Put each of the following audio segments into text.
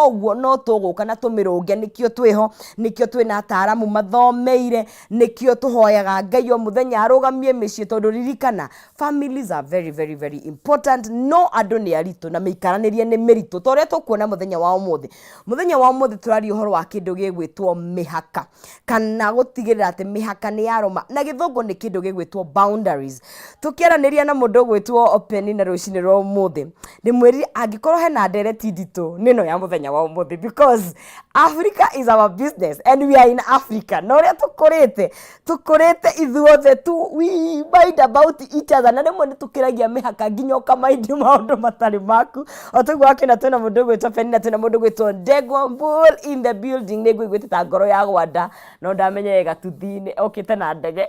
koguo no tuguka na tumirunge nikio twiho nikio twina ataramu mathomeire nikio tuhoyaga Ngai o muthenya arugamie micii tondu ririkana families are very very very important no andu ni aritu na miikaranirie ni miritu toria tukuona muthenya wa umuthi turari uhoro wa kindu gigwitwo mihaka kana gutigirira ati mihaka ni yaroma na githungu ni kindu gigwitwo boundaries tukiaraniria na mundu gwitwo Penny na rucini rwa umuthi ndimwiri angikorwo hena ndereti nditu nino ya muthenya wa umuthi because Africa is our business and we are in Africa no ria tukurite ithuothe we mind about each other na rimwe nitukiragia mihaka nginya ukamaindi maundu matari maku otugwa kina twina mundu gwitwo Penny na twina mundu gwitwo Ndegwa Bull in the building niguo gwitita ngoro ya gwanda no ndamenye gatuthini okite na ndege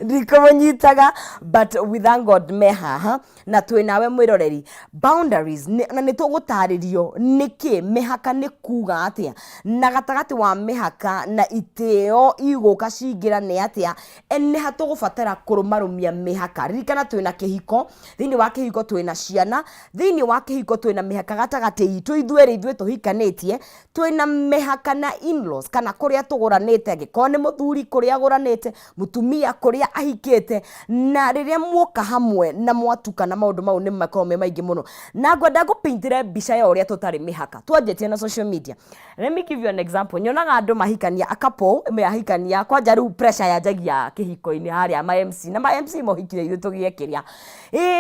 ndikumunyitaga but with God mehaha na twinawe mwiroreri boundaries na nitugutaririo niki mihaka ni kuga atia na gatagati wa mihaka na iteo iguka cingira ni atia ene hatugubatara kurumarumia mihaka ririkana twina kihiko thini wa kihiko twina ciana thini wa kihiko twina mihaka gatagati itu ithuĩ tuhikanitie twina mihaka na in-laws kana kuria tuguranite angiko ni muthuri kuria aguranite mutumia kuria ahikite na riria muoka hamwe na mwatukana maundu mau ni makorwo me maingi muno na ngwenda gupaintire mbica ya uria tutari mihaka twanjetie na social media. Let me give you an example. Nyonaga andu mahikania a couple mehikania kwanja riu pressure ya jagia kihiko-ini haria ma MC na ma MC mohikire ithu tugiekiria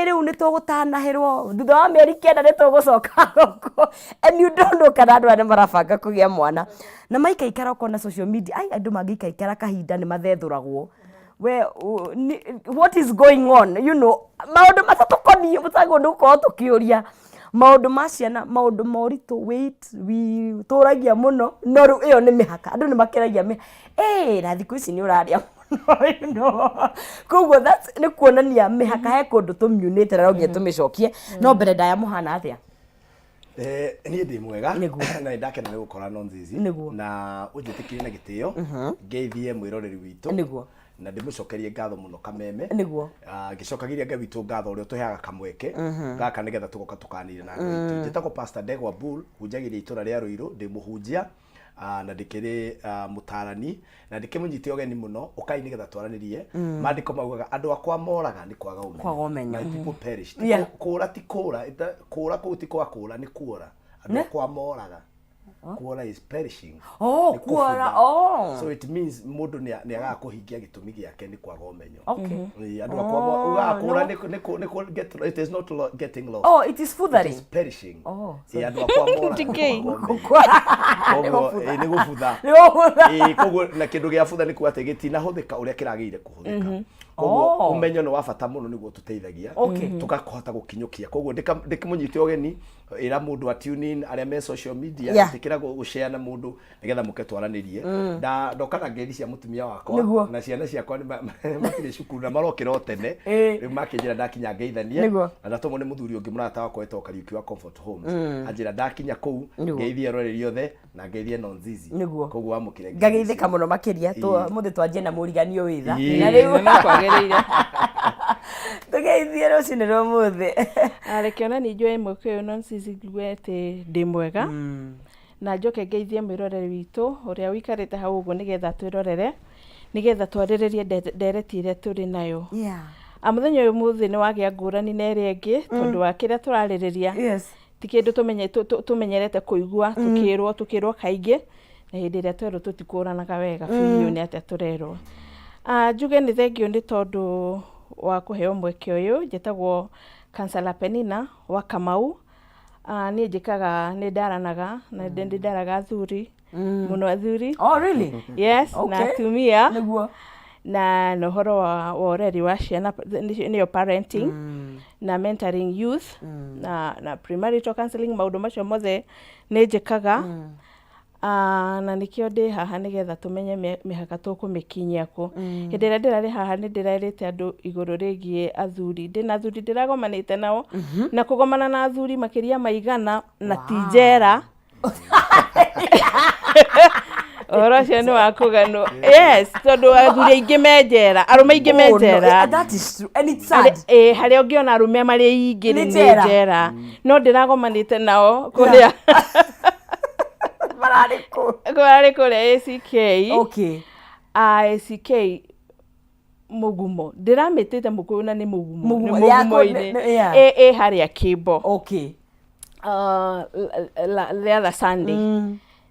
riu ni tugutanaherwo thutha wa mieri kenda ni tugucoka goko and you don't know kana andu ane marabanga kugia mwana na maikaikara kona social media andu magikaikara kahinda ni mathethuragwo what is going on you know maundu matatukoni mutago nduko tukiuria maundu ma ciana maundu moritu wait we turagia muno no ru iyo ni mihaka andu ni makeragia na thiku ici ni uraria you know koguo that's ni kuonania mihaka he kundu tumyunite na rogie tumicokie no mbere ndaya muhana atia ni ndi mwega na ndakena ni gukora Nonzizi na unjitikirie na gitio ngeithie mwiroreri witu niguo na ndimucokerie ngatho muno kameme niguo ngicokagiria Ngai witu ngatho uria tuheaga kamweke gaka nigetha tugoka tukanire na Ngai njitako Pastor Ndegwa Bull hunjagiria itura ria Ruiru ndimuhunjia na ndikiri mutarani na ndikimunyite ogeni muno ukai nigetha twaranirie mandiko maugaga andu akwa moraga ni kwaga umenyo my people perish kura ti kura kura kuti kwa kura ni kuora andu akwa moraga kuora is perishing kuora so it means mundu ni aga kuhingia gitumi giake ni kwaga umenyo andu akwa kuora ni it is not getting lost it is futhering it is perishing andu akwa moraga ni gufutha koguo na kindu gia futha ni kuate gitina huthika uria kiragire kuhuthika koguo umenyo ni wa bata muno niguo tuteithagia tukakohota gukinyukia koguo ndikimunyite ogeni ira mundu atune in aria me social media ndikira gushare na mundu nigetha muke twaranirie ndokana ngeri cia mutumia wakwa na ciana ciakwa ni makire cukuru na marokira tene riu makinjira ndakinya ngeithanie na ndatomo ni muthuri ungi murata wakwa etwo Kariuki wa Comfort Homes anjira ndakinya kuu ngeithie roreri othe na ngeithie Nonzizi koguo amukire ngageithika muno makiria muthi twanjie na muriganio witha na riu kwagirire tugeithie rucini rwa muthi arekiona ni njue mweke uyu Nonzizi gwete ndi mwega na njoke ngeithie mwiroreri witu uria wikarite hau uguo nigetha twirorere nigetha twarirerie ndereti iria turi nayo muthenya uyu muthi ni wagia ngurani na iria ingi tondu wa kiria turaririria ti kindu tumenyerete kuigua tukirwo kaingi na hindi iria tweru tutikuranaga wega biu ni atia turerwo njuge ni thengio ni tondu wa kuheo mweke uyu njitagwo Councillor Penina wa Kamau ni njikaga ni ndaranaga na ndaraga athuri muno athuri really yes na atumia niguo na nohoro wa oreri wa ciana niyo parenting na mentoring youth na premarital counseling maundu macio mothe ni njikaga na nikio ndi haha nigetha tumenye mihaka tukumikinyia ku hindi ria ndirari haha ni ndirarite andu iguru rigie athuri ndina athuri ndiragomanite nao na kugomana na athuri makiria maigana na tijera Orocio ni wakugano. Yes, tondu athuri aingi menjera, arume aingi menjera. That is true. And it's sad. Hari ongiona arume mari ingi ni njera. No ndiragomanite nao kuria. Barari kuria ACK. Okay. ACK mugumo. Ndiramitite mukuyu na ni mugumo. Mugumo-ini. Haria Kibo. Okay. The other Sunday.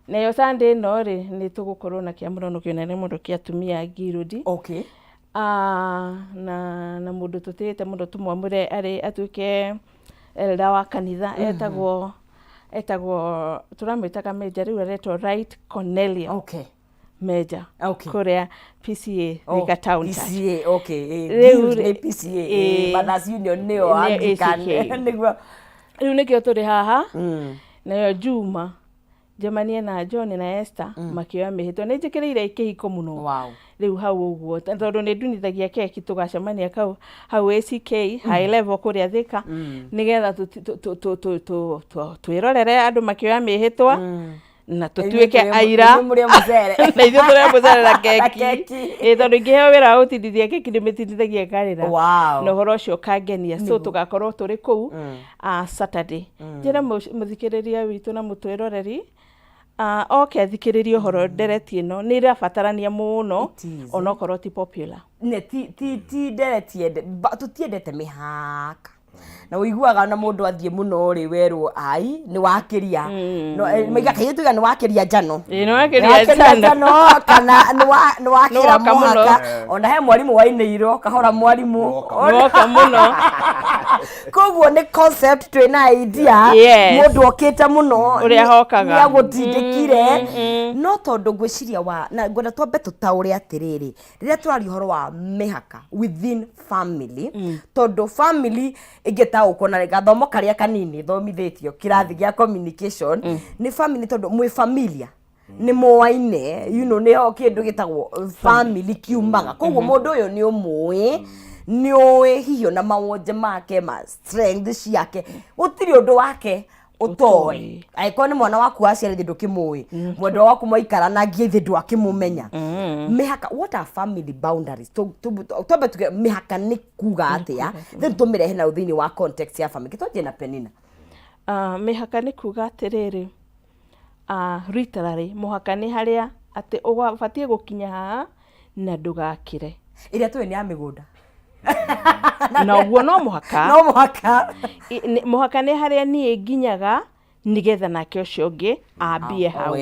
Nayo Sunday no ri ni tugukorwo na kiamurono kinene mundu kia tumia Girudi. Okay. Na mundu tutite mundu tumwamure ari atuike elda wa kanitha etagwo turamwitaga Major riu aretwo Right Cornelia. Okay. Major. Okay. Kuria PCA Thika Town Church. PCA, okay. Riu ni PCA. Mothers Union nio Anglican. Riu nikio turi haha. Nayo Juma Jamania na John na Esther makioya mihitwa ni njikirire ikihiko muno. Wow. Riu hau uguo tondu ni ndunithagia keki tugacemania hau ACK high level kuria Thika nigetha twirorere andu makioya mihitwa na tutuike aira na ithu turi muzere na keki tondu ingiheo wira utindithia keki ndimitindithagia karira no horo ucio kangenia so tugakorwo turi kuu Saturday njira muthikiriria witu na mutwiroreri okay thikiririo horo ndereti no ni irabatarania muno onokorwo ti popular ne ti ndereti tutiendete mihaka na uiguaga na mundu athie muno ri werwo ai ni wakiria no maiga kaituga ni wakiria njano ni wakiria njano kana ni wakira muhaka ona he mwarimu wainiro kahora mwarimu woka muno koguo ni concept twina idea mundu okite muno uria hokaga ya gutindikire no tondu gwiciria wa na ngwenda twambe tutaure atiriri riria twari horo wa mihaka within family tondu family igeta ukona gathomo karia kanini thomithitio kirathi gia communication ni family tondu mwi familia ni moaine ni ho kindu gitagwo family kiumaga koguo mundu uyu ni umui ni oe hiyo na mawonje make ma strength ciake utiri undu wake utoi aiko ni mwana waku aciari ndukimui mwendo waku maikara na ngie thi ndwakimumenya mihaka what are family boundaries tobe tuge mihaka ni kuga atia then tumirehe na uthini wa context ya family kitoje na Penina mihaka ni kuga atiriri literally muhaka ni haria ati ubatie gukinya haha na ndugakire iria tuwe ni ya migunda na uguo no muhaka muhaka ni haria ni nginyaga nigetha nake ucio ungi ambie hau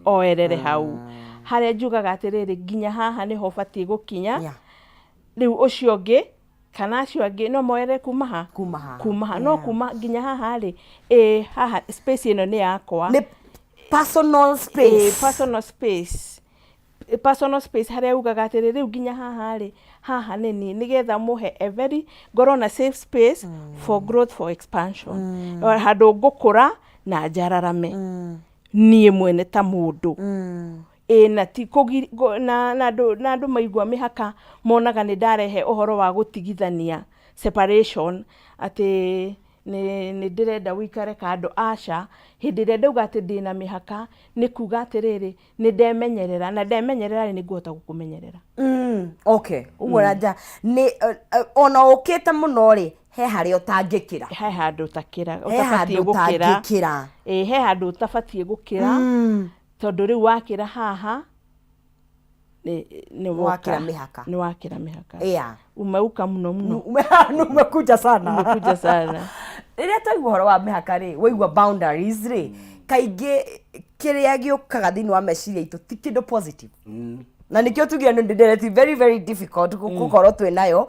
oerere hau haria njugaga atiriri nginya haha ni ho batie gukinya riu ucio ungi kana acio angi no moere kumaha no kuma nginya haha ri haha space ino ni yakwa ni personal space haria ugaga atiriri riu nginya haha ri haha nini nigetha muhe a very gorona safe space for growth for expansion handu ngukura na njararame nie mwene ta mundu na ti na andu maigua mihaka monaga ni ndarehe uhoro wa gutigithania separation ati ni ndirenda wikare kando aca hindi ria ndauga ati ndina mihaka ni kuga atiriri ni ndemenyerera na ndemenyerera ni nguhota gukumenyerera okay uguo ni ona ukite muno ri he hari utangikira he handu utabatie gukira he handu utabatie gukira tondu riu wakira haha ni wakira mihaka umeuka muno umekuja sana riria twaigua horo wa mihaka ri waigua boundaries ri kaingi kiria giukaga thini wa meciria itu ti kindu positive na nikio tugira no ndireti very very difficult gukorwo twinayo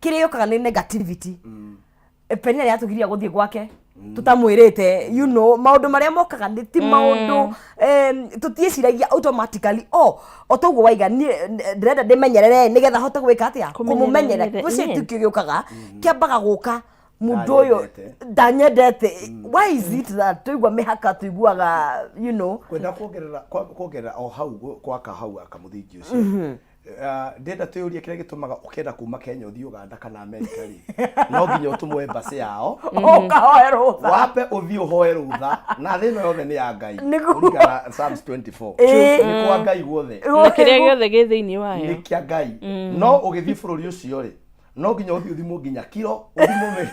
kiria giukaga ni negativity Penina ria tugiria guthie gwake tutamwirite maundu maria mokaga ni ti maundu tutieciragia automatically otoguo waiga ndirenda ndimenyerere nigetha hote gwika atia kumumenyerera ucio tukio giukaga kiambaga guka mundu uyu ndanyendete why is it that tuigua mihaka tuiguaga kwenda kuongerera o hau gwaka hau akamuthingi ucio ndenda tuyurie kire gitumaga ukenda kuma Kenya uthii Uganda kana America ri no nginya utumwe embassy yao ukahoe rutha wape uthii uhoe rutha na thina yothe ni ya Ngai urigana Psalms 24 ni kwa Ngai guothe kiria giothe gi thiini wayo ni kia Ngai no ugithii bururi ucio ri no nginya uthii uthimo nginya kiro uthimo me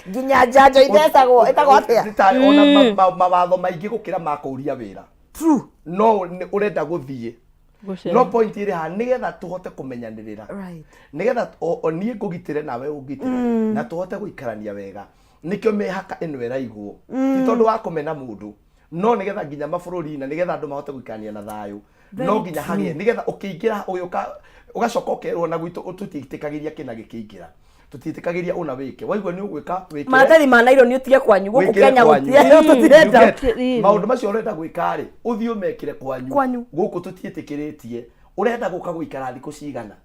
nginya njanjo ithecagwo itagwo atia ona mawatho maingi gukira makuria wira true no urenda guthie no point iri ha nigetha tuhote kumenyanirira right nigetha nie ngugitire nawe ugitire na tuhote guikarania wega nikio mehaka eno eraigwo ti tondu wa kumena mundu no nigetha nginya mabururi na nigetha andu mahote guikarania na thayu no nginya hagie nigetha ukiingira uyoka ugacoka ukerwo na gwitu tutitikagiria kina gikiingira tutitikagiria una wike waigwa ni ugwika wike matari manairo ni utige kwanyu guku Kenya gutie tutirenda maundu macio urenda gwika ri uthii umekire kwanyu guku tutietikiritie urenda guka guikara thiku cigana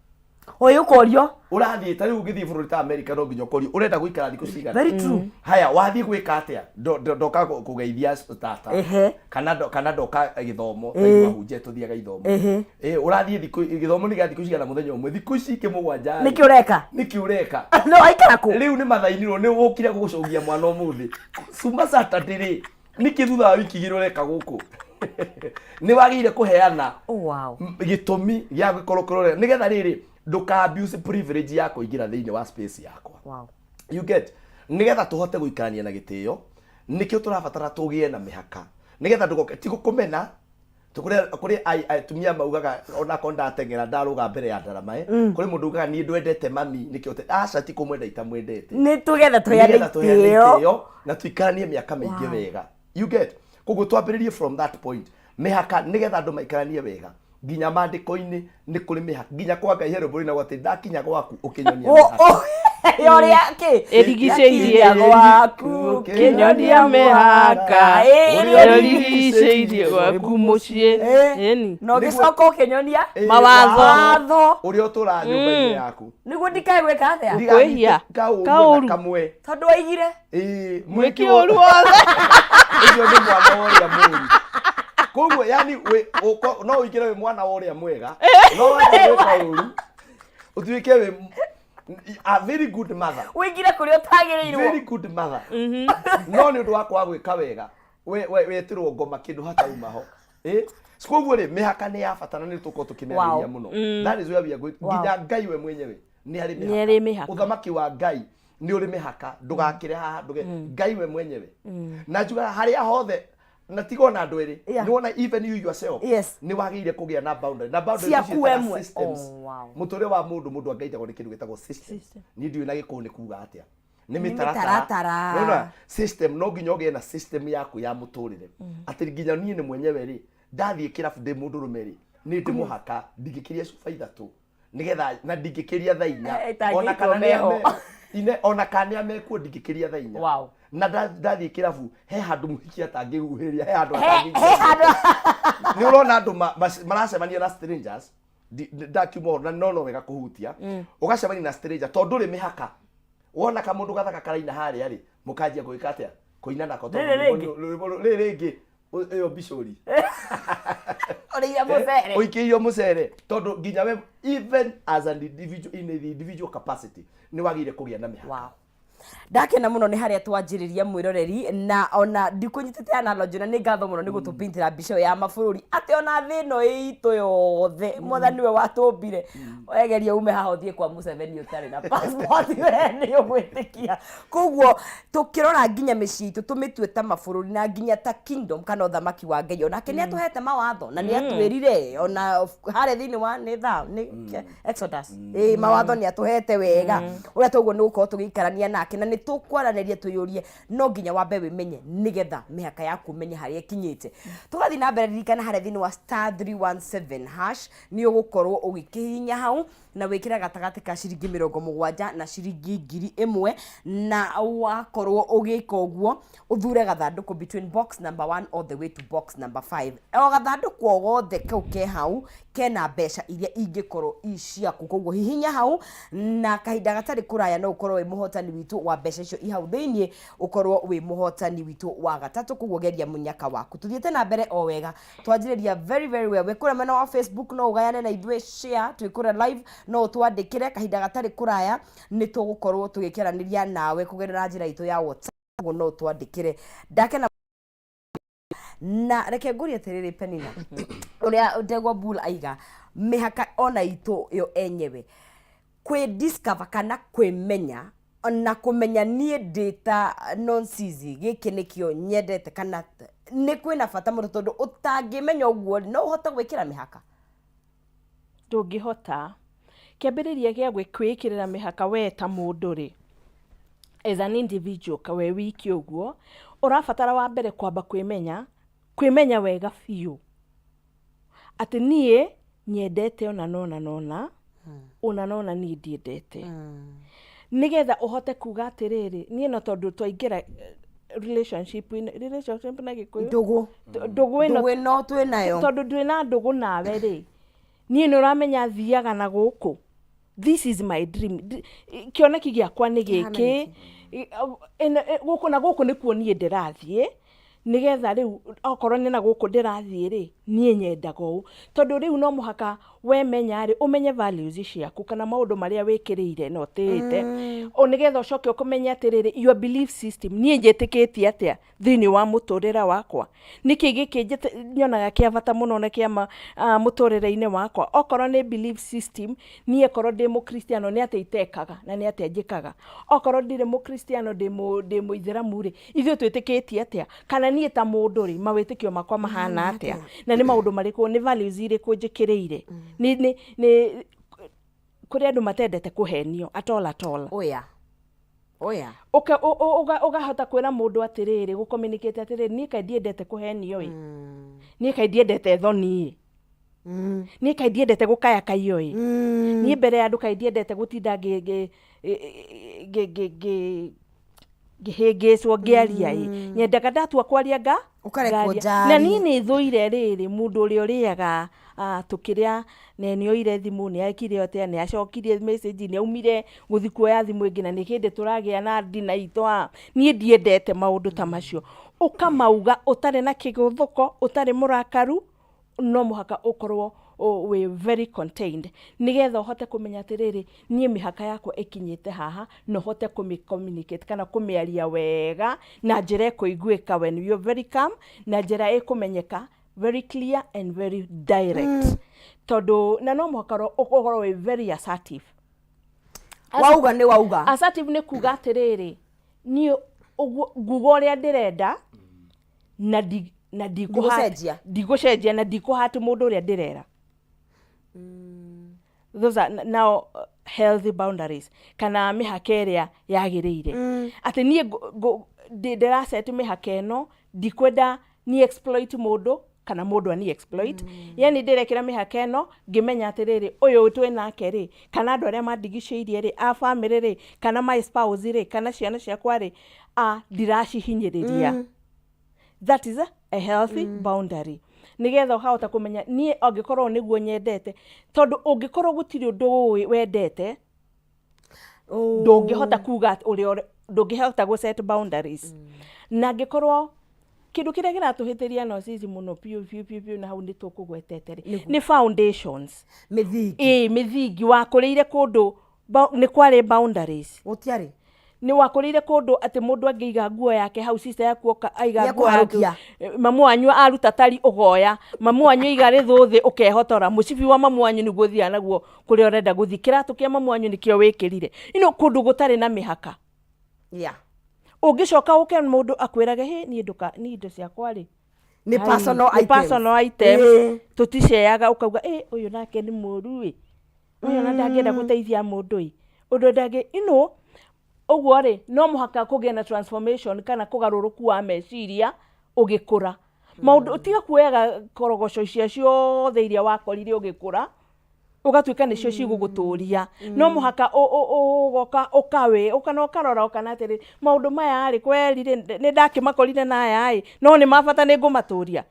oyo korio urathii tari ugithii bururi ta America no nginya korio urenda guikara thiku cigana very true haya wathii gwika atia ndoka kugeithia tata kana ndoka githomo mahunje tuthiaga ithomo urathii thiku githomo ni gathiku cigana muthenya umwe thiku ici kimugwanja niki ureka no aikara ku riu ni mathainirwo ni ukire gugucogia mwana umuthi suma Saturday ri niki thutha wa wiki igiri ureka guku ni wagire kuheana wow gitumi gya gukorokorore nigetha riri nduka abuse privilege yako igira thiini wa space yakwa wow you get nigetha tuhote guikarania na gitio nikio turabatara tugie na mihaka nigetha ndugoke ti gukumena kuri tumia maugaga ona konda tengera ndaruga mbere ya ndaramae kuri mundu ugaga ni ndwendete mami nikio te aca ti kumwenda itamwendete ni tugetha tuyane na tuikaranie miaka mingi wega you get koguo twambiririe from that point mihaka nigetha andu maikaranie wega nginya mandiko-ini ni kuri mihaka nginya kwa Ngai herobori na gwate ndakinya gwaku ukinyonia mihaka yori yake erigiceirie gwaku kinyonia mihaka erigiceirie gwaku mucii eni no gicoko ukinyonia mawatho uria utura nyumba-ini yaku niguo ndikae gwika atia kwihia kauru kamwe tondu waigire mwiki uru wothe ucio ni mwana woria muri koguo yani no uikire we mwana woria mwega no weka uru utuike we a very good mother wigire kuri utagirirwo very good mother no ni undu wakwa gwika wega wetirwo ngoma kindu hata umaho koguo ri mihaka ni ya bata na ni tuko tukimeria muno that is where we are going nginya Ngai we mwenyewe ni ari mihaka uthamaki wa Ngai ni uri mihaka ndugakire haha nduge Ngai we mwenyewe na njuga haria hothe na tigo na andu eri ni wona even you yourself ni wagire kugia na boundary systems mutore wa mundu angaitagwo ni kindu gitagwo system ni ndio na gikuo ni kuga atia ni mitaratara no system no nginya ugie na system yaku ya muturire ati nginya nie ni mwenyewe ri ndathie kirabu de mundu rumeri ni ndi muhaka ndigikiria cuba ithatu nigetha na ndigikiria thainya ona kana ona kana mekuo ndigikiria thainya na ndathie kirabu he handu muhikia tangihuhiria he handu ni urona andu maracemania na strangers ndakiumo na no wega kuhutia ugacemania na stranger tondu ri mihaka wona ka mundu gathaka karaina haria ri mukanjia gwika atia kuina nako tondu ringi eyo bishori oria mucere uikiyo mucere tondu nginya we even as an individual in the individual capacity ni wagire kugia na mihaka ndakena muno ni haria twanjiriria mwiroreri na ona ndikunyitite analogy na ni ngatho muno ni gutupintira mbica ya mabururi ati ona thino itu yothe mwathani we watumbire wegeria ume haha uthie kwa Museveni utari na passport we ni ugwitikia koguo tukirora nginya micii itu tumitue ta mabururi na nginya ta kingdom kana uthamaki wa Ngai ona kini atuhete mawatho na ni atwirire ona haria thini wa ni Exodus mawatho ni atuhete wega uria toguo ni gukorwo tugiikarania na na ni tukwaraniria tuyurie no nginya wambe wimenye nigetha mihaka yaku menye haria ikinyite tugathi na mbere ririkana haria thini wa star 317 hash ni ugukorwo ugikihinya hau na wikira gatagati ka ciringi 70 na ciringi 1000 na wakorwo ugika uguo uthure gathanduku between box number 1 all the way to box number 5 o gathanduku o gothe kau ke hau kena mbeca iria ingikorwo iciaku koguo hihinya hau na kahinda gatari kuraya no ukorwo wi muhotani witu witũ wa mbeca icio ihau thĩinĩ ũkorwo wĩ mũhotani witũ wa gatatũ, koguo geria mũnyaka waku. Tuthiĩte na mbere o wega, twanjĩrĩria very very well. Wĩkũrĩa mwena wa Facebook no ũgayane na ithuĩ share, twĩkũrĩa live no ũtwandĩkĩre kahinda gatarĩ kũraya, nĩ tũgũkorwo tũgĩkĩranĩria nawe kũgerera njĩra itũ ya WhatsApp, no ũtwandĩkĩre. Ndakena na reke ngũrie atĩrĩrĩ Penina, ũrĩa Ndegwa Bull aiga mĩhaka ona itũ yo enyewe kwĩ discover kana kwĩmenya na kũmenya niĩ ndĩta Nonsizi gĩkĩ nĩkĩo nyendete kana nĩ kwĩna bata mũno, tondũ ũtangĩmenya ũguo no ũhote gwĩkĩra mĩhaka. Ndũngĩhota. Kĩambĩrĩria gĩa gwĩkĩrĩra mĩhaka we ta mũndũ rĩ, as an individual we wiki ũguo, ũrabatara wa mbere kwamba kwĩmenya wega biũ atĩ niĩ nyendete ona nona niĩ ndiendete. Nĩgetha ũhote kuga atĩrĩrĩ, niĩ no tondũ twaingĩra relationship na Gĩkũyũ ndũgũ ĩno twĩnayo, tondũ ndwĩna ndũgũ nawe rĩ, niĩ nĩ ũramenya thiaga na gũkũ, this is my dream, kĩoneki gĩakwa nĩ gĩkĩ, gũkũ na gũkũ nĩkuo niĩ ndĩrathiĩ, nĩgetha rĩu okorwo nĩ na gũkũ ndĩrathiĩ rĩ, niĩ nyendaga ũũ. Tondũ rĩu no mũhaka wemenya rĩ, ũmenye values ciaku kana maũndũ marĩa wĩkĩrĩire na ũtĩĩte, nĩgetha ũcoke ũkũmenya atĩrĩrĩ, your belief system, niĩ njĩtĩkĩtie atĩa thĩinĩ wa mũtũrĩre wakwa, nĩkĩ gĩkĩ nyonaga kĩa bata mũno na kĩa mũtũrĩre-inĩ wakwa. Okorwo nĩ belief system, niĩ korwo ndĩ mũkristiano nĩ atĩa itekaga na nĩ atĩa njĩkaga. Okorwo ndirĩ mũkristiano ndĩ mũithĩramu rĩ, ithuĩ twĩtĩkĩtie atĩa, kana niĩ ta mũndũ rĩ, mawĩtĩkio makwa mahana atĩa, na nĩ maũndũ marĩkũ, nĩ values irĩkũ njĩkĩrĩire. Nĩ kũrĩ andũ matendete kũhenio atola. Oya ũgahota kwĩra mũndũ atĩrĩrĩ, gũcommunicate atĩrĩrĩ, niĩ kaĩ ndiendete kũhenio ĩ, niĩ kaĩ ndiendete thoni ĩ, niĩ kaĩ ndiendete gũkayakaio ĩ, niĩ mbere ya andũ kaĩ ndiendete gũtinda ngĩhĩngĩcwo ngĩaria ĩ, nyendaga ndatua kwaria na niĩ nĩ thũire rĩrĩ mũndũ ũrĩa ũrĩaga tũkĩrĩa nenioire thimũ, nĩ ekire atĩa, nĩ acokirie message, nĩ aumire gũthi kuoya thimũ ĩngĩ, na nĩ hĩndĩ tũragĩa na ndina itũ. Niĩ ndiendete maũndũ ta macio. Ũkamauga ũtarĩ na kĩgũthũko, ũtarĩ mũrakaru, no mũhaka ũkorwo we very contained, nĩgetha ũhote kũmenya atĩrĩrĩ, niĩ mĩhaka yakwa ĩkinyĩte haha, na ũhote communicate kana kũmĩaria wega na njĩra ĩkũiguĩka when you're very calm, na njĩra ĩkũmenyeka very clear and very direct. Tondũ na no mũhaka ũkorwo we very assertive. Wauga nĩ wauga. Assertive nĩ kuga atĩrĩrĩ, niĩ nguga ũrĩa ndĩrenda na ndigũcenjia na ndikũhati mũndũ ũrĩa ndĩrera. Those are now healthy boundaries, kana mĩhaka ĩrĩa yagĩrĩire. Atĩ niĩ ndĩraset mĩhaka ĩno, ndikwenda ni exploit mũndũ kana mũndũ ani exploit. Yani ndĩrekĩra mĩhaka ĩno ngĩmenya atĩrĩrĩ, ũyũ twĩ nake rĩ, kana andũ arĩa mandigicĩirie rĩ, a family rĩ, kana my spouse rĩ, kana ciana ciakwa rĩ, ndiracihinyĩrĩria. That is a healthy boundary. Nĩgetha ũhota kũmenya niĩ angĩkorwo nĩguo nyendete, tondũ ũngĩkorwo gũtirĩ ũndũ wendete, ndũngĩhota kuga ũrĩa ndũngĩhota gũ set boundaries. Na angĩkorwo kĩndũ kĩrĩa kĩratũhĩtĩria Nonsizi mũno piu na hau nĩ tũkũgwetete rĩ, nĩ foundations, mĩthingi wa kũrĩire kũndũ nĩ kwarĩ boundaries. Gũtiarĩ nĩ wakũrĩire kũndũ atĩ mũndũ angĩiga nguo yake hau, sister yaku aiga nguo yake, mamu wanyu aruta tari ũgoya, mamu wanyu aiga rĩthũthĩ ũkehotora, mũcibi wa mamu wanyu nĩguo thia naguo kũrĩa ũrenda gũthi, kĩratũ kĩa mamu wanyu nĩkĩo wĩkĩrire. Kũndũ gũtarĩ na mĩhaka. Ũngĩcoka ũke mũndũ akwĩrage, niĩ indo ciakwa rĩ, nĩ personal items, tũticeaga, ũkauga ũyũ nake nĩ mũru ĩ, ũyũ na ndangĩenda gũteithia mũndũ ĩ, ũndũ ndangĩ ũguo rĩ, no mũhaka kũgĩa na transformation kana kũgarũrũku wa meciria ũgĩkũra. Maũndũ tiga kuoyaga korogoco cia ciothe iria wakorire ũgĩkũra ũgatuĩka nĩcio cigũgũtũria. No mũhaka ũgoka ũkarora ũkana atĩrĩ, maũndũ maya rĩ, kweri nĩ ndakĩmakorire na aya ĩ, no nĩ mabata nĩ ngũmatũria.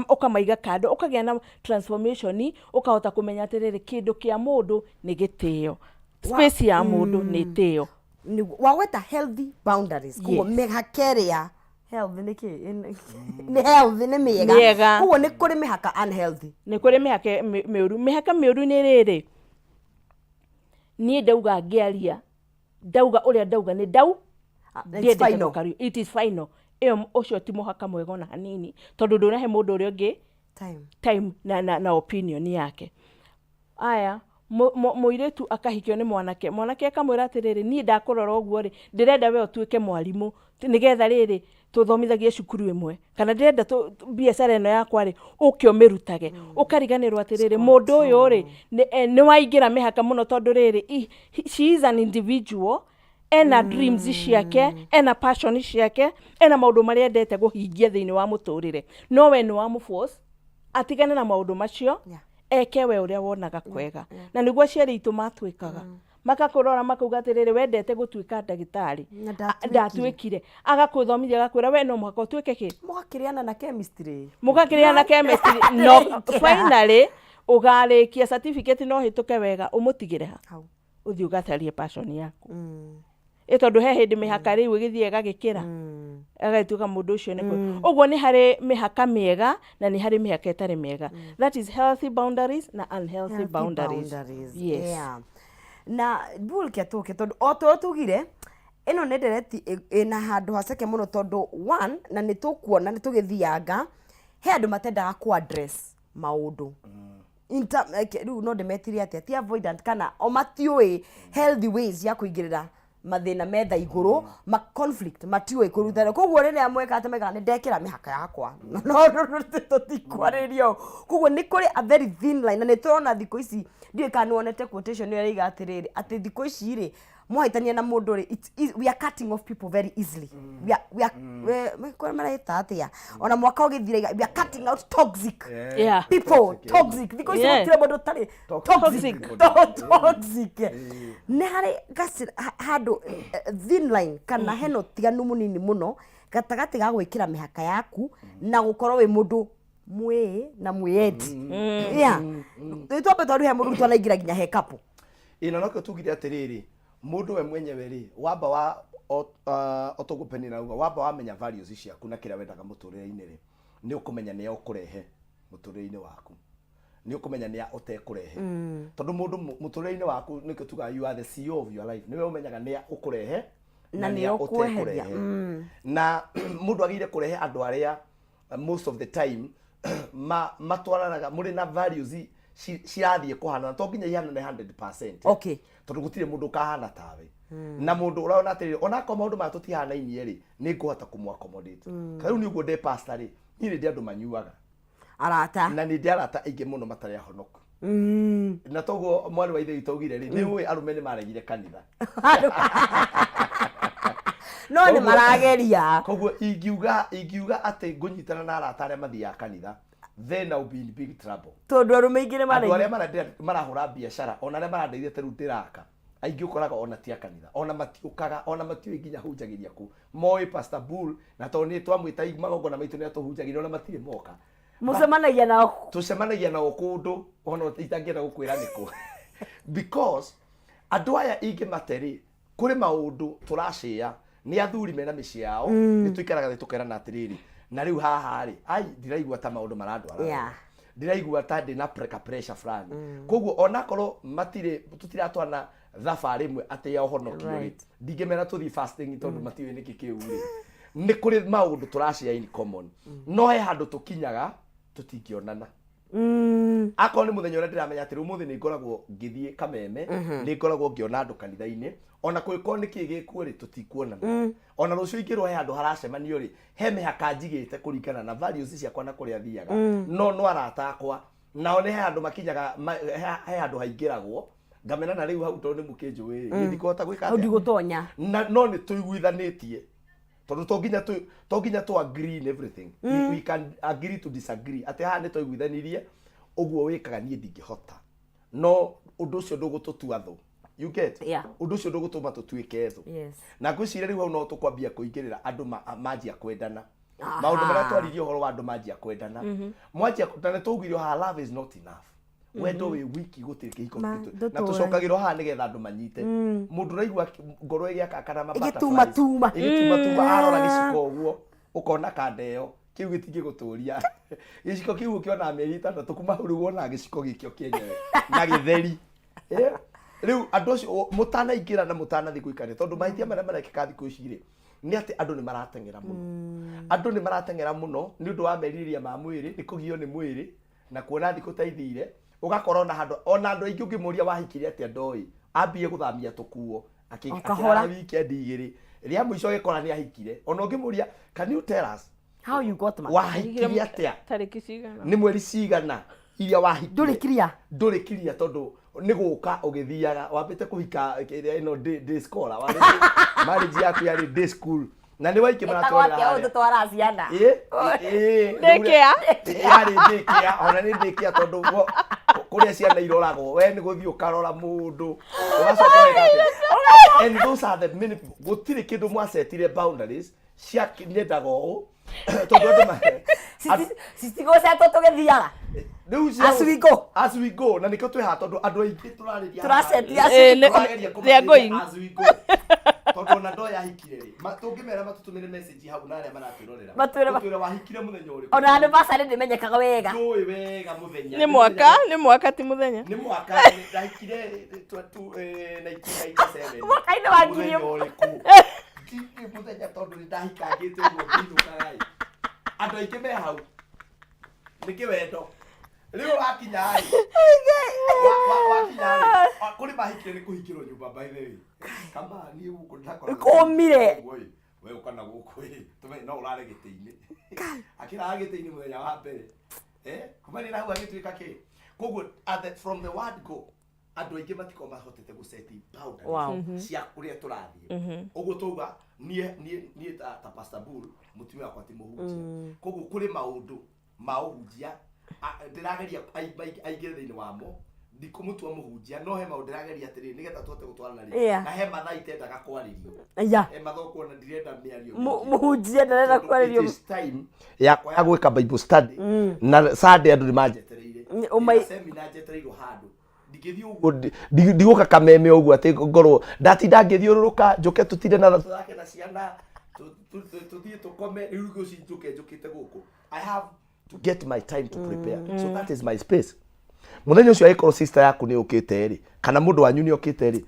Ũkamaiga kando, ũkagĩa na transformation, ũkahota kũmenya atĩrĩrĩ, kĩndũ kĩa mũndũ nĩ gĩtĩo, space ya mũndũ nĩ tĩo. waweta healthy boundaries kuo mehakeria health niki ni health ni mega kuo ni kuri mihaka unhealthy ni kuri mihaka miuru ni riri ni ndauga ngiaria ndauga uria ndauga ni ndau it is final ucio ti muhaka mwega ona hanini tondu ndurahe mundu uria ungi time na opinion yake aya muiretu akahikio ni mwanake akamwira atiriri ni ndakurora uguo ri ndirenda we utuike mwalimu nigetha riri tuthomithagie cukuru imwe kana ndirenda biacara ino yakwa ri ukio mirutage ukariganirwo atiriri mundu uyu ri ni waingira mihaka muno tondu riri she is an individual ena dreams ciake ena passion ciake ena maundu maria endete guhingia thiini wa muturire no we ni wa muforce atigane na maundu macio eke we uria wonaga kwega na niguo aciari itu matwikaga makakurora makauga atiriri wendete gutuika ndagitari ndatwikire agakuthomithia agakwira we no muhaka utwike ki mugakiriana na chemistry no finally ugarikia certificate no hituke wega umutigire ha uthi ugatharie passion yaku tondu he hindi mihaka riu igithie gagikira agaituka mundu ucio niko uguo ni hari mihaka miega na ni hari mihaka itari miega that is healthy boundaries na unhealthy boundaries. Yes. Yeah. Na bulke tuke tondu oto tugire ino ne direct ina handu haceke muno tondu one na ni tukuona ni tugithianga he andu matendaga ku address maundu riu no ndimetiria atia ti avoidant kana o matiui healthy ways ya kuingirira mathina metha iguru ma conflict matiui kuruthana koguo riria mweka atemega ni ndekira mihaka yakwa no tutikwaririo koguo ni kuri a very thin line na ni turona thiko ici ndiye kanuonete quotation ira iga atiriri ati thiko ici ri mwaitania na mundu ri we are cutting off people very easily we are maraita atia ona mwaka ugithira we are cutting out toxic people toxic thiko ici mutire mundu tari toxic ne hari gasi handu thin line kana heno tiganu munini muno gatagati ga gwikira mihaka yaku na gukorwo wi mundu mwe na mwendi twitope twaru he mundu twanaingira nginya he kapu ina noko tugire atiriri mundu we mwenyewe ri wamba wa otogupeni na uga wamba wamenya values ciaku na kira wendaga muturire-ini ri ni ukumenya ni ukurehe muturire-ini waku ni ukumenya ni utekurehe tondu mundu muturire-ini waku niko tuga you are the CEO of your life ni we umenyaga ni ukurehe na ni ukurehe na mundu agire kurehe andu aria most of the time matwaranaga muri na values cirathie kuhana to nginya ihana 100%. Okay. Tondu gutire mundu kahana tawe na mundu uraona atiriri ona ko maundu ma tutihana inie ri ni nguhota kumu accommodate kariu ni uguo de pastor ri ni ndi andu manyuaga arata na ni ndi arata ingi muno matari ahonoku na togo mwari wa ithe itogire ri ni we arume ni maregire kanitha no ni marageria koguo ingiuga ati ngunyitana na arata aria mathia kanitha then I'll be in big trouble. Tondu arume ingire mara aria marahura biashara ona aria marandeithia terutiraka aingi ukoraga ona tia kanitha ona matiukaga ona matiui nginya hunjagiria ku moi Pastor Bull na toni twamwita magongona maitu ni atuhunjagiria ona matire moka musemanagia nao tusemanagia nao kundu ona itangienda gukwira niku because andu aya ingi materi kuri maundu turashia ni athuri mena miciao ni tuikaraga thi tukerana atiriri na riu haha ri ai ndiraigua ta maundu marandwara ndiraigua ta ndina pressure fulani koguo ona korwo matire tutiratwana thabari imwe ati ya uhonokio ri ndingemera tuthi fasting tondu matiwe niki kiu ri ni kuri maundu turashia in common no he handu tukinyaga tutingionana akoni muthenya ura ndiramenya ati umuthi ni ngoragwo ngithie kameme ni ngoragwo ngiona andu kanitha-ini ona kwiko niki gikuo ri tutikuonana ona rucio ingirwo he handu haracemanio ri he mihaka njigite kuringana na values ciakwa na kuria thiaga no arata akwa nao ni he handu makinyaga he handu haingiragwo ngamena na riu hau tondu ni mukinjui ri ndikota gwika athi gutonya no ni tuiguithanitie tondu to nginya to agree in everything we can agree to disagree ati ha ni tuiguithanirie uguo wikaga nie ndingihota no undu ucio ndugututua thu you get undu ucio ndugutuma tutuike thu na ngwiciria riu hau no tukwambia kuingirira andu manjia kwendana maundu maria twaririe uhoro wa andu manjia kwendana mwanjia tane tugirio ha love is not enough wendo wi wiki gutiri kihiko gitu na tucokagirwo haha nigetha andu manyite mundu raigua ngoro igiaka kana mabata igituma tuma arora giciko guo ukona kandeo kiu gitingi guturia giciko kiu ukiona mieri 3 kuma huru wona giciko gikio kienyewe na githeri riu andu acio mutanaingira na mutanathi guikare tondu mahitia maria marekeka thiku iciri ni ati andu ni maratengera muno andu ni maratengera muno ni undu wa meriria ma mwiri ni kugio ni mwiri na kuona thiku taithire ugakorwo na handu ona andu aingi ungimuria wahikire ati ndoi ambie guthamia tukuo akihora weekend igiri ria muico gikora ni ahikire ona ungimuria can you tell us how you got my wahikire atia tariki cigana ni mweri cigana iria wahikire nduri kiria tondu ni guka ugithiaga wambite kuhika ino day scholar wa marriage yaku yari day school na ni waike maratwara ya ndo twara ciana dekea yari dekea ona ni dekea tondu kuria ciana iroragwo we ni guthii ukarora mundu ugacoka wega and those are the minute gutiri kindu mwasetire boundaries cia nyendago tondu andu mahe sisitigo cia tugithiaga as we go na nikio twi ha tondu andu aingi turariria turasetia they are going as we go tondu na ndo yahikire ri tungimera matutumire message hau na aria maratirorera matwira wahikire muthenya uri ona andu basari ndimenyekaga wega ndui wega muthenya ni mwaka ti muthenya ni mwaka ndahikire 1997 mwaka-ini wa ngiri muthenya tondu ndahikangite uguo thinukagai andu aingi me hau niki wendo riu wakinya ai wakinya kuri mahikire ni kuhikirwo nyumba by the way kama ni uko ndakora komire we ukana guku tume no urare gitiini akira gitiini muthenya wa mbere kuma ni nahu agituika ki koguo from the word go andu aingi matiko mahotete guseti boundaries cia kuria turathie uguo tuga nie ta Pastor Bull mutumia wakwa ti muhunjia koguo kuri maundu mauhunjia ndirageria aingire thiini wamo ndikumutua muhunjia no he maundu ndirageria atiri nigetha tuhote gutwarana ri na he mathaa itendaga kwaririo he mathaa kuona ndirenda miario muhunjia ndarenda kwaririo this time yakwa ya gwika Bible study na Sunday andu ni manjetereire seminar njetereirwo handu ndikithio uguo ndiguka kameme uguo ati ngorwo ndatinda ngithiururuka njuke tutinde na thatu yake na ciana tuthie tukome riu guci njukite guku I have to get my time to prepare so that is my space muthenya ucio aikoro sister yaku ni ukite ri kana mundu wanyu ni ukite ri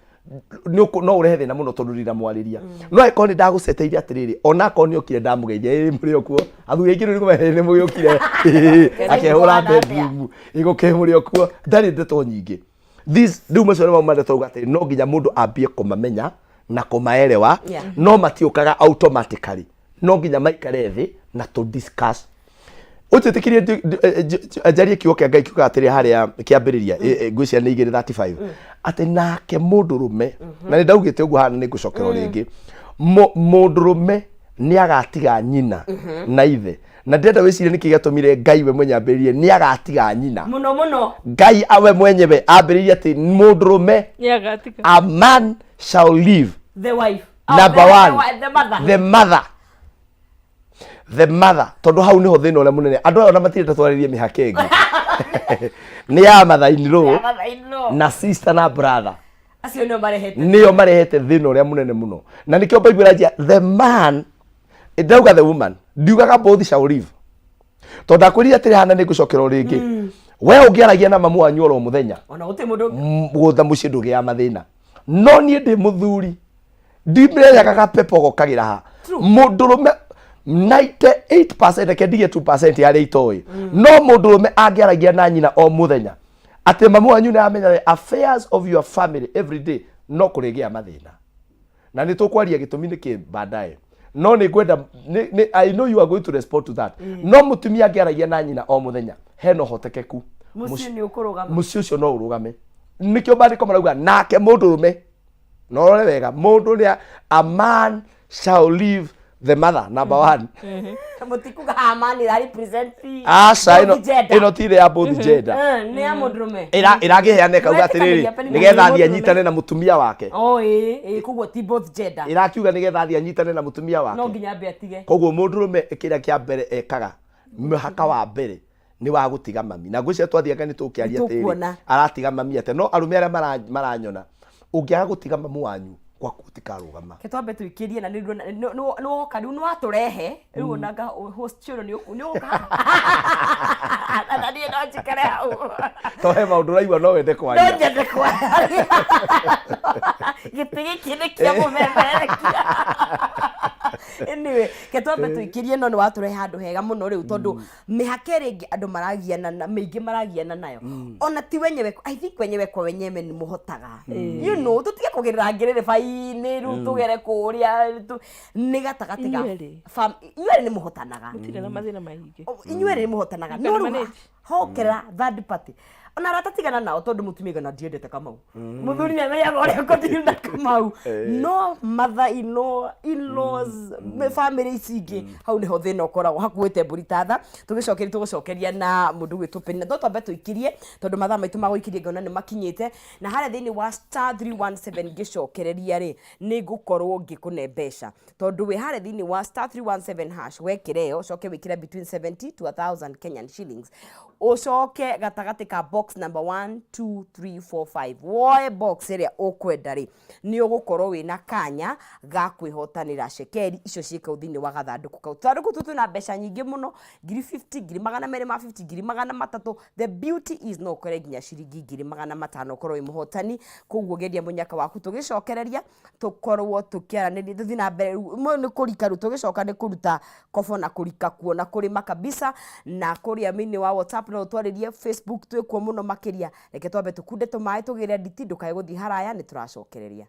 no urehe thina muno tondu rira mwariria no aikoro ni ndaguceteirie atiriri ona ko ni ukire ndamugeithia muri okuo athuri aingi ni kumehe ni muri ukire akehura bedroom iguke muri okuo ndari ndeto nyingi this riu macio nimo mandete uga atiri no nginya mundu ambie kumamenya na kumaelewa no matiukaga automatically no nginya maikare thi na to discuss utitikirie ajarie kiugo kia Ngai kiuga atiri haria kiambiriria ngwicia ni 2:35 ati nake mundurume na ndaugite uguo hana ni ngucokero ringi mundurume ni agatiga nyina na ithe na ndenda wicirie niki gatumire Ngai we mwenye ambiririe ni agatiga nyina muno Ngai awe mwenyewe ambiririe ati mundurume ni agatiga a man shall leave the wife number one the mother tondu hau niho thina uria munene andu aya ona matirenda twaririe mihaka ingi ni ya mathaini ro na sister na brother acio nio marehete thina uria munene muno na nikio Bible irajia the man ndauga the woman ndiugaga both shall live tondu akwirire atiri hana ni ngucokero ringi we ungiaragia na mamu wanyu oro muthenya ona guti mundu gutha muci ndugia mathina no nie ndi muthuri ndimreyaga pepo gokagira ha mundurume 98% akendigie 2% ya itoy no mundurume angiaragia na nyina o muthenya ati mamu wanyu na amenya the affairs of your family every day no kurigia mathina na ni tukwaria gitumi niki baadaye no ni kwenda I know you are going to respond to that no mutumia angiaragia na nyina o muthenya he no hotekeku mucio ni ukurugama mucio cio no urugame nikio bandiko marauga nake mundurume no rore wega mundu ni a man shall leave the mother number one mutikuga amani represent asa ino tire ya both gender ni ya mundurume iragiheane kauga atiriri nigetha athie anyitane na mutumia wake kuguo ti both gender irakiuga nigetha athie anyitane na mutumia wake no nginya ambe atige koguo mundurume kiria kia mbere ekaga mhaka wa mbere ni wa gutiga mami na ngwicia twathiaga ni tukiaria tiri aratiga mami ate no arume aria maranyona ungiaga gutiga mamu wanyu kwa gutikarugama ketwambe tuikirie na no woka riu no aturehe riu onaga host chiro ni oka na ndiye no chikare hau to he maundu raigua no wende kwaria no njende kwaria gitigi kine kia mumemerekia anyway ketwambe tuikirie no ni waturehe handu hega muno riu tondu mihaka ringi andu maragiana na meingi maragiana nayo ona ti wenyewe I think wenyewe kwa wenyewe ni muhotaga you know tutige kugirira ngirire faini riu tugere kuria ni gatagati ga inyuere ni muhotanaga mutire na mathina maingi inyuere ni muhotanaga no hokera third party ona ratatigana nao tondu mutumia na ndiendete Kamau muthuri ni amenyaga uria kotinda Kamau no mother in-laws family icingi hau ni ho thina ukoragwo hakuite mburitatha tugicokeria na mundu gwitupeni na twambe tuikirie tondu mathaa maitu maguikirie ngona ni makinyite na haria thini wa star 317 gicokereria ri ni ngukorwo ngikune mbeca tondu we haria thini wa star 317 hash wekireo coke wikire between 70 to 1000 Kenyan shillings ucoke gatagati ka box number 1 2 3 4 5 woe box iria ukwenda ri ni ugukorwo wina kanya ga kwihotanira shekeri icio ciika uthini wa gathanduku kau thanduku tutu na mbeca nyingi muno 50 250 300 the beauty is no kore ginya ciringi 500 ukorwo imuhotani koguo geria munyaka waku tugicokereria tukorwo tukiaranĩria tuthi na mbere ni kurika ru tugicoka ni kuruta kobo na kurika kuona kurima kabisa na kuria mini wa WhatsApp no twaririe Facebook twikuo muno makiria reke twambe tukunde tumae tugire nditi ndukae guthi haraya ni turacokereria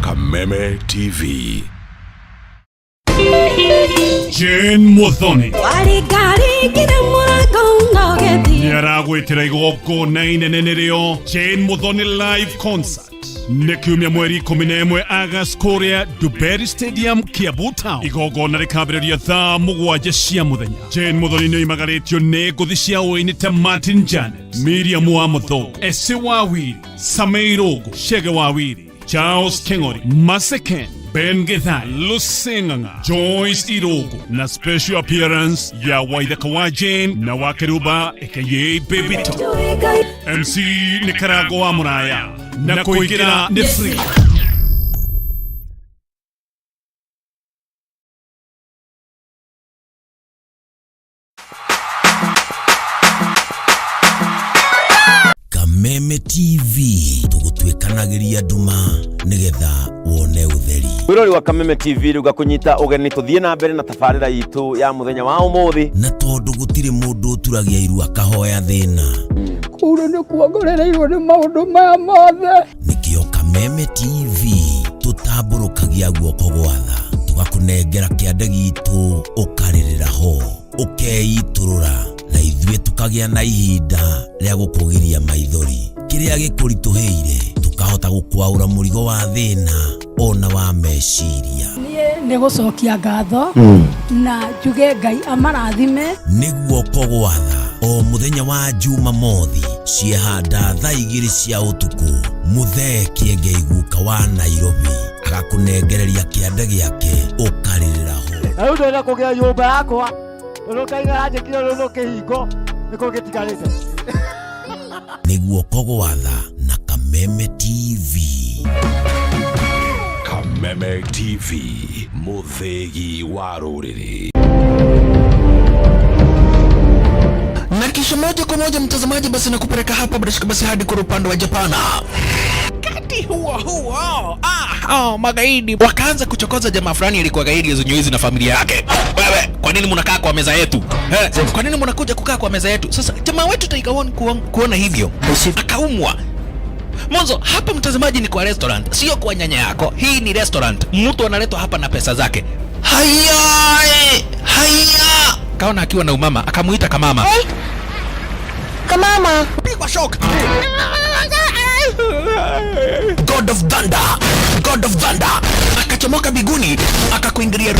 Kameme TV. Jane Muthoni niaragwitira igongona inene rio Jane Muthoni live concert nĩ kiumia mweri 11 August kuria Duberi Stadium Kiambu Town igongona rikambĩrĩria thaa 7 cia muthenya Jane Muthoni nĩ imagaritio nĩ ngũthi cia ũini ta Martin Janet Miriam wa Muthogo Ese Wawiri Sameirogo Shege Wawiri Charles Kengori Maseken Ben Githai Lusinganga Joyce Irogo na special appearance ya Waithaka wa Jane na Wakeruba aka Baby Top MC Nikarago wa Muraya na kuingira ni free Kameme TV tugutwikanagiria nduma nigetha wone utheri wirori wa Kameme TV ruga kunyita ugeni tuthie na mbere na tafarira yitu ya muthenya wa umuthi na tondu gutire mundu turagia iru akahoya thina kuru ni kuongorereirwo ni maundu maya mothe nikio Kameme TV tutamburukagia guoko gwatha tugakunengera kiande gitu ukaririra ho ukeiturura na ithuĩ tukagia na ihinda rĩa gukugiria maithori kiria gikurituheire tukahota gukwaura murigo wa thina ona wa meciria ni gucokia ngatho na njuge Ngai amarathime niguo kogwatha o muthenya wa Jumamothi ciehanda thaa 2 cia utuku Muthee Kiengei-Guka wa Nairobi agakunengereria kiande giake ukaririra ho au ndona kugia nyumba yakwa urukaiga nje kile rukihingo niko gitigarite niguo kogwatha na Kameme TV Kameme TV muthegi wa ruriri na kisha moja kwa moja mtazamaji basi nakupeleka hapa basi hadi kwa upande wa Japana wakati huo magaidi wakaanza kuchokoza jamaa fulani alikuwa gaidi ya Zunyuizi na familia yake. Wewe, kwa nini mnakaa kwa meza yetu? Kwa nini mnakuja kukaa kwa meza yetu? Sasa jamaa wetu Tiger One kuona hivyo akaumwa. Mwanzo hapa mtazamaji ni kwa restaurant, sio kwa nyanya yako. Hii ni restaurant. Mtu analetwa hapa na pesa zake. Haya! Kaona akiwa na umama, akamuita kamama. Kamama, pigwa shock. God of Thunder akachomoka biguni akakuingilia